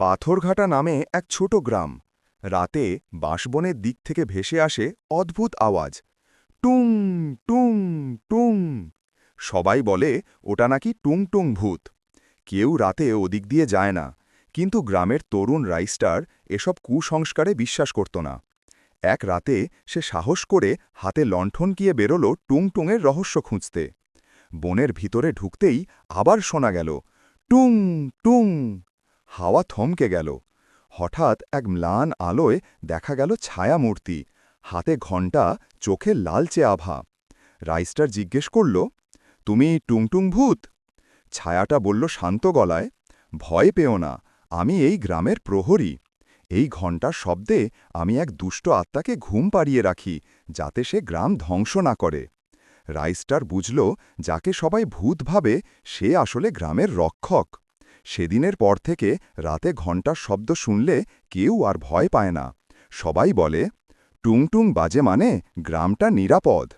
পাথরঘাটা নামে এক ছোট গ্রাম। রাতে বাঁশবনের দিক থেকে ভেসে আসে অদ্ভুত আওয়াজ, টুং টুং টুং। সবাই বলে ওটা নাকি টুং টুং ভূত। কেউ রাতে ওদিক দিয়ে যায় না, কিন্তু গ্রামের তরুণ রাইস্টার এসব কুসংস্কারে বিশ্বাস করত না। এক রাতে সে সাহস করে হাতে লণ্ঠন কিয়ে বেরোল টুংটুংয়ের রহস্য খুঁজতে। বনের ভিতরে ঢুকতেই আবার শোনা গেল, টুং টুং। হাওয়া থমকে গেল। হঠাৎ এক ম্লান আলোয় দেখা গেল ছায়ামূর্তি, হাতে ঘণ্টা, চোখে লালচে আভা। রাইস্টার জিজ্ঞেস করল, তুমি টুংটুং ভূত? ছায়াটা বলল শান্ত গলায়, ভয় পেও না, আমি এই গ্রামের প্রহরী। এই ঘণ্টার শব্দে আমি এক দুষ্ট আত্মাকে ঘুম পাড়িয়ে রাখি, যাতে সে গ্রাম ধ্বংস না করে। রাইস্টার বুঝল, যাকে সবাই ভূত ভাবে সে আসলে গ্রামের রক্ষক। সেদিনের পর থেকে রাতে ঘণ্টার শব্দ শুনলে কেউ আর ভয় পায় না। সবাই বলে, টুংটুং বাজে মানে গ্রামটা নিরাপদ।